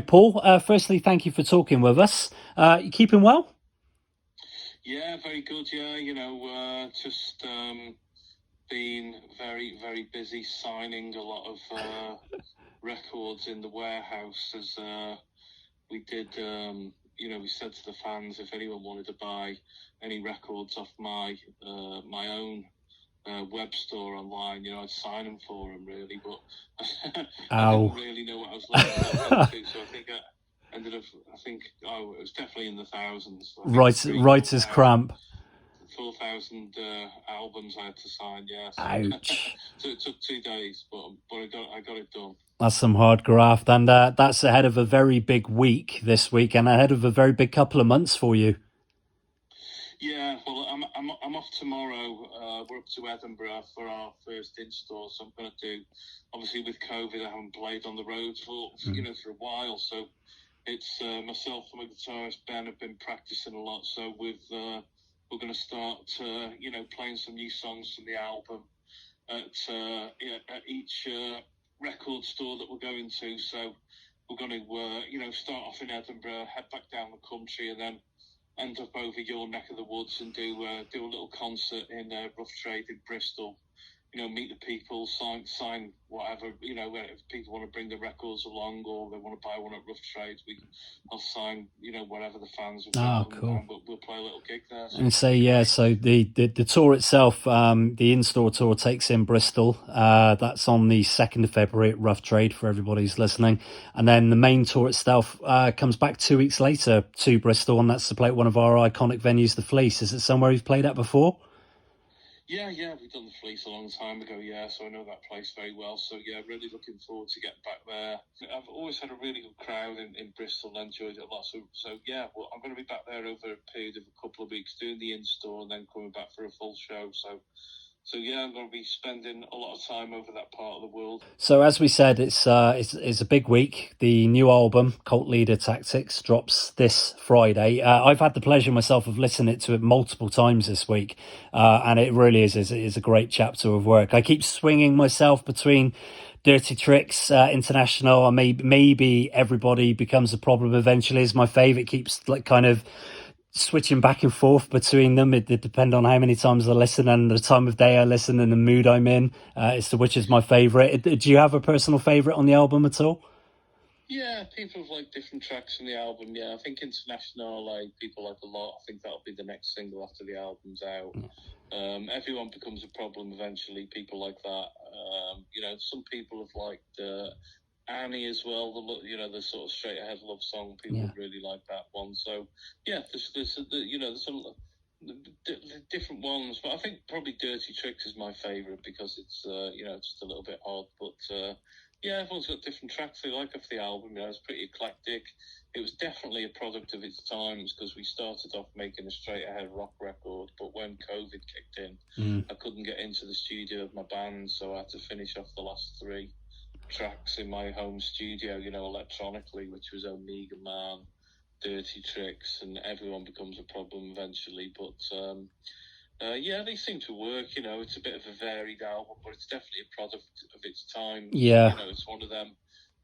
Paul, firstly, thank you for talking with us. You keeping well? Yeah, very good. Yeah, just been very, very busy signing a lot of records in the warehouse as we did. We said to the fans if anyone wanted to buy any records off my own web store online, I'd sign them for them really. But I didn't Ow. really know what I was letting myself into, so I think I ended up. I think it was definitely in the thousands. I think Writer's cramp. 4,000 albums I had to sign. Yeah, so, Ouch. so it took 2 days, but I got it done. That's some hard graft, and that's ahead of a very big week this week, and ahead of a very big couple of months for you. Yeah, well, I'm off tomorrow. We're up to Edinburgh for our first install, so I'm going to do. Obviously, with COVID, I haven't played on the road for a while, so it's myself and my guitarist Ben have been practicing a lot. So we're going to start playing some new songs from the album at each record store that we're going to. So we're going to start off in Edinburgh, head back down the country, and then end up over your neck of the woods and do a little concert in Rough Trade in Bristol. Meet the people, sign whatever. If people want to bring the records along or they want to buy one at Rough Trade, I'll sign. Whatever the fans have got, Cool. and we'll play a little gig there. And so yeah, so the tour itself, the in-store tour takes in Bristol. That's on the 2nd of February at Rough Trade for everybody who's listening. And then the main tour itself comes back 2 weeks later to Bristol, and that's to play at one of our iconic venues, the Fleece. Is it somewhere you've played at before? Yeah, we've done the Fleece a long time ago, so I know that place very well. So, really looking forward to getting back there. I've always had a really good crowd in Bristol and enjoyed it a lot. So I'm going to be back there over a period of a couple of weeks doing the in-store and then coming back for a full show. So I'm going to be spending a lot of time over that part of the world. So as we said, it's a big week. The new album, Cult Leader Tactics, drops this Friday. I've had the pleasure myself of listening to it multiple times this week, and it really is a great chapter of work. I keep swinging myself between Dirty Tricks International, and maybe Everybody Becomes a Problem eventually is my favourite. Keeps like kind of switching back and forth between them. It depends on how many times I listen and the time of day I listen and the mood I'm in as to which is my favourite. Do you have a personal favourite on the album at all? Yeah, people have liked different tracks from the album. Yeah, I think International, people like a lot. I think that'll be the next single after the album's out. Everyone Becomes a Problem eventually. People like that. Some people have liked Annie as well. The sort of straight ahead love song. People really like that one. So there's different ones, but I think probably Dirty Tricks is my favourite because it's just a little bit odd, but. Everyone's got different tracks they like off the album. It's pretty eclectic. It was definitely a product of its times because we started off making a straight ahead rock record, but when COVID kicked in, I couldn't get into the studio of my band, so I had to finish off the last 3 tracks in my home studio, electronically, which was Omega Man, Dirty Tricks, and Everyone Becomes a Problem eventually. But they seem to work. It's a bit of a varied album, but it's definitely a product of its time. Yeah. It's one of them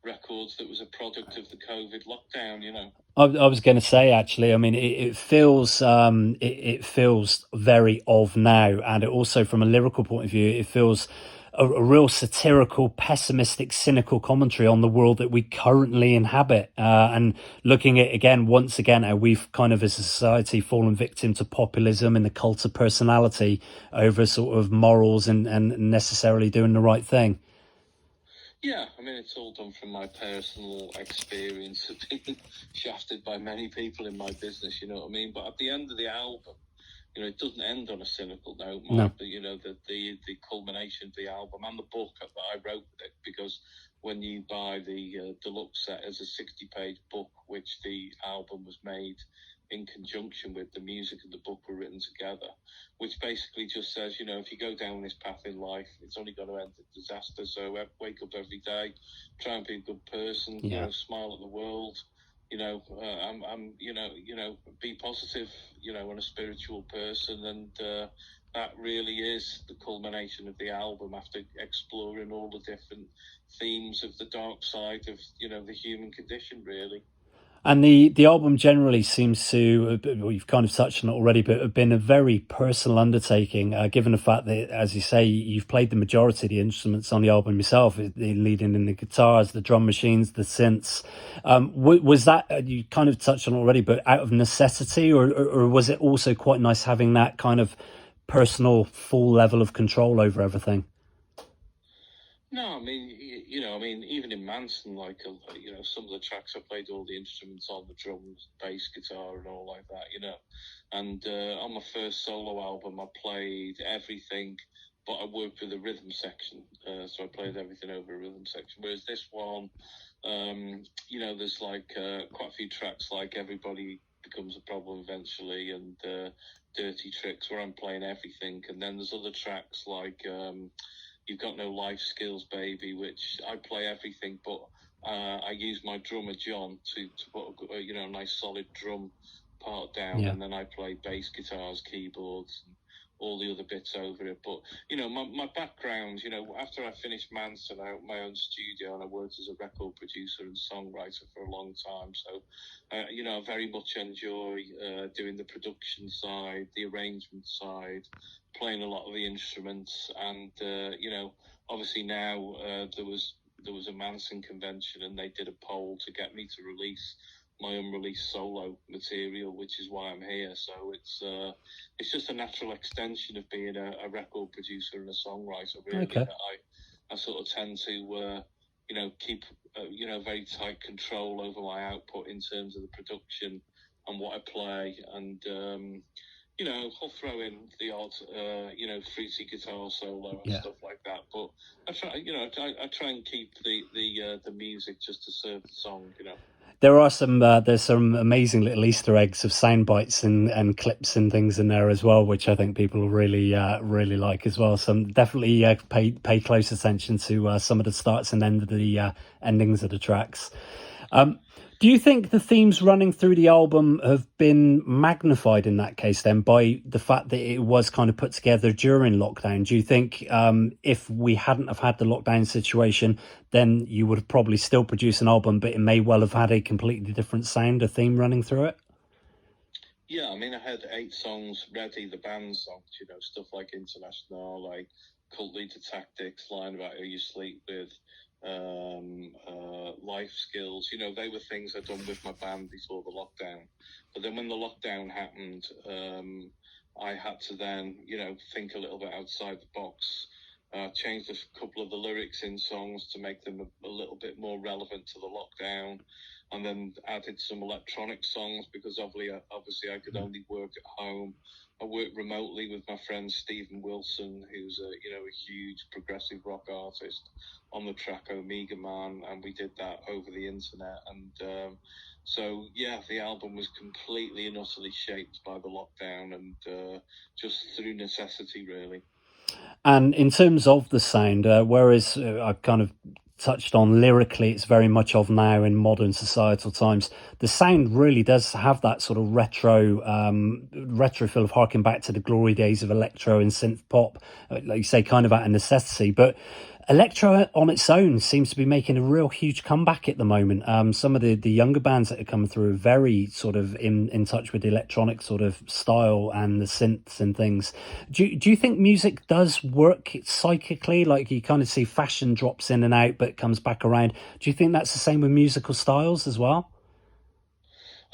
records that was a product of the COVID lockdown. I was going to say, actually, I mean, it feels it feels very of now, and it also, from a lyrical point of view, it feels a real satirical, pessimistic, cynical commentary on the world that we currently inhabit, and looking at again, once again, how we've kind of as a society fallen victim to populism and the cult of personality over sort of morals and necessarily doing the right thing. Yeah, I mean, it's all done from my personal experience of being shafted by many people in my business, you know what I mean? But at the end of the album, it doesn't end on a cynical note, Mark. No. The culmination of the album and the book that I wrote with it, because when you buy the deluxe set as a 60-page book, which the album was made in conjunction with, the music and the book were written together, which basically just says, if you go down this path in life, it's only going to end in disaster. So wake up every day, try and be a good person, smile at the world, be positive, and a spiritual person, and that really is the culmination of the album after exploring all the different themes of the dark side of, the human condition, really. And the album generally seems to, well, you've kind of touched on it already, but have been a very personal undertaking, given the fact that, as you say, you've played the majority of the instruments on the album yourself, leading in the guitars, the drum machines, the synths. Was that, you kind of touched on it already, but out of necessity, or was it also quite nice having that kind of personal, full level of control over everything? No, I mean, even in Manson, like, some of the tracks I played all the instruments on, the drums, bass, guitar, and all like that, And on my first solo album, I played everything, but I worked with a rhythm section, so I played everything over a rhythm section. Whereas this one, there's like quite a few tracks, like Everybody Becomes a Problem Eventually, and Dirty Tricks, where I'm playing everything, and then there's other tracks like. You've Got No Life Skills, Baby, which I play everything, but I use my drummer John to put a nice solid drum part down, and then I play bass guitars, keyboards, and all the other bits over it. But my background, after I finished Manson, I opened my own studio and I worked as a record producer and songwriter for a long time. So, I very much enjoy doing the production side, the arrangement side, playing a lot of the instruments, and obviously now there was a Manson convention, and they did a poll to get me to release my unreleased solo material, which is why I'm here. So it's just a natural extension of being a record producer and a songwriter, really. Okay. That I sort of tend to keep very tight control over my output in terms of the production and what I play, and I'll throw in the odd, fruity guitar solo and stuff like that. But I try, I try and keep the music just to serve the song, There are there's some amazing little Easter eggs of sound bites and clips and things in there as well, which I think people really really like as well. So definitely pay close attention to some of the starts and end of the endings of the tracks. Do you think the themes running through the album have been magnified in that case then by the fact that it was kind of put together during lockdown? Do you think if we hadn't have had the lockdown situation, then you would have probably still produced an album, but it may well have had a completely different sound, a theme running through it? Yeah, I mean, I had 8 songs ready, the band songs, stuff like International, like Cult Leader Tactics, Line About Who You Sleep With, life skills. They were things I'd done with my band before the lockdown. But then when the lockdown happened, I had to then, think a little bit outside the box. Changed a couple of the lyrics in songs to make them a little bit more relevant to the lockdown, and then added some electronic songs because obviously I could only work at home. I worked remotely with my friend Stephen Wilson, who's a huge progressive rock artist, on the track Omega Man, and we did that over the internet. And so yeah, the album was completely and utterly shaped by the lockdown, and just through necessity, really. And in terms of the sound, whereas I've kind of touched on lyrically, it's very much of now in modern societal times. The sound really does have that sort of retro feel of harking back to the glory days of electro and synth pop, like you say, kind of out of necessity. But electro on its own seems to be making a real huge comeback at the moment. Some of the younger bands that are coming through are very sort of in touch with the electronic sort of style and the synths and things. Do you think music does work psychically? Like you kind of see fashion drops in and out, but comes back around. Do you think that's the same with musical styles as well?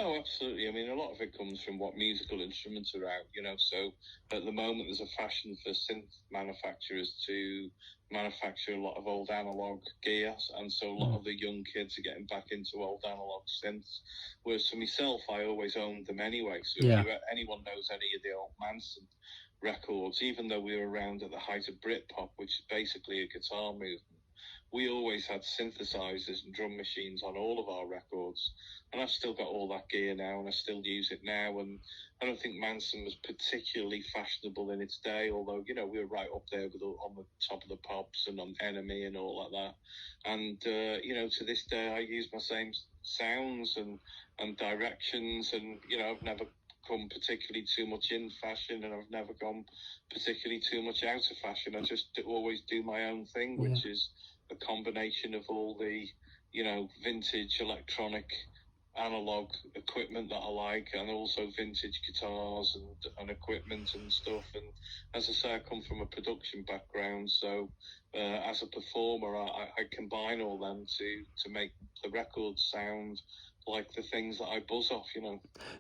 Oh, absolutely. I mean, a lot of it comes from what musical instruments are out, So at the moment, there's a fashion for synth manufacturers to manufacture a lot of old analog gear. And so a lot of the young kids are getting back into old analog synths. Whereas for myself, I always owned them anyway. So if anyone knows any of the old Manson records, even though we were around at the height of Britpop, which is basically a guitar movement, we always had synthesizers and drum machines on all of our records, and I've still got all that gear now, and I still use it now. And I don't think Manson was particularly fashionable in its day, although we were right up there with on the top of the pops and on Enemy and all like that. And to this day, I use my same sounds and directions, and I've never come particularly too much in fashion, and I've never gone particularly too much out of fashion. I just always do my own thing, which is a combination of all the, vintage electronic analog equipment that I like, and also vintage guitars and equipment and stuff. And as I say, I come from a production background, so as a performer, I combine all them to make the records sound like the things that I buzz off.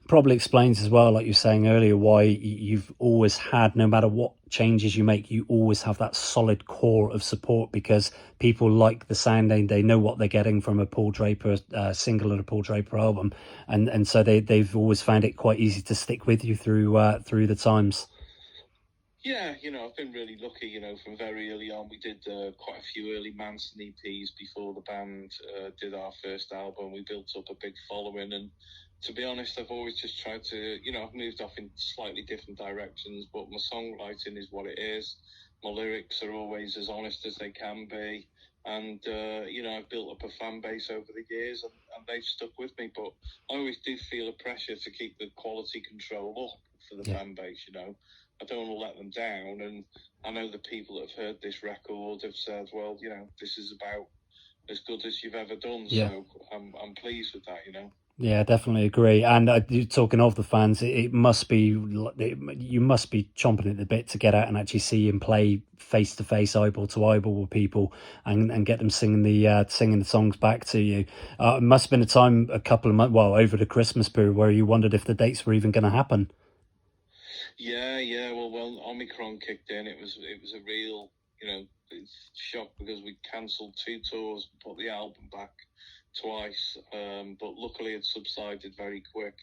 Probably explains as well, like you were saying earlier, why you've always had, no matter what changes you make, you always have that solid core of support, because people like the sound, they know what they're getting from a Paul Draper single and a Paul Draper album, and so they've always found it quite easy to stick with you through the times. Yeah, I've been really lucky, from very early on. We did quite a few early Manson EPs before the band did our first album. We built up a big following, and to be honest, I've always just tried to, I've moved off in slightly different directions, but my songwriting is what it is. My lyrics are always as honest as they can be. And, I've built up a fan base over the years, and they've stuck with me. But I always do feel a pressure to keep the quality control up for the fan base, I don't want to let them down. And I know the people that have heard this record have said, well, this is about as good as you've ever done. Yeah. So I'm pleased with that, Yeah, definitely agree. And talking of the fans, it must be, you must be chomping at the bit to get out and actually see him play face to face, eyeball to eyeball with people, and get them singing the songs back to you. It must have been a time, a couple of months, well, over the Christmas period, where you wondered if the dates were even going to happen. Yeah. Well, when Omicron kicked in, it was a real, shock, because we cancelled 2 tours, put the album back twice, but luckily it subsided very quick.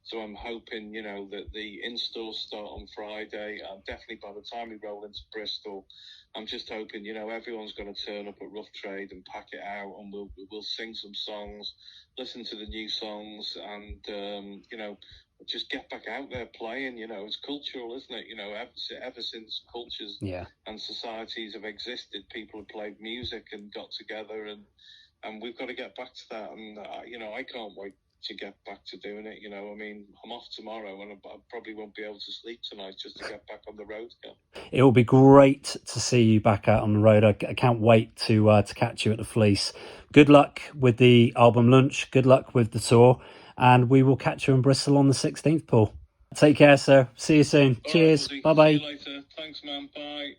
So I'm hoping, that the in-stores start on Friday, and definitely by the time we roll into Bristol, I'm just hoping, everyone's going to turn up at Rough Trade and pack it out, and we'll sing some songs, listen to the new songs, and just get back out there playing. It's cultural, isn't it? Ever since cultures and societies have existed, people have played music and got together, and we've got to get back to that. And I can't wait to get back to doing it. I'm off tomorrow, and I probably won't be able to sleep tonight just to get back on the road again. It will be great to see you back out on the road. I can't wait to catch you at the Fleece. Good luck with the album launch. Good luck with the tour. And we will catch you in Bristol on the 16th, Paul. Take care, sir. See you soon. Cheers. Right, bye-bye. See you later. Thanks, man. Bye.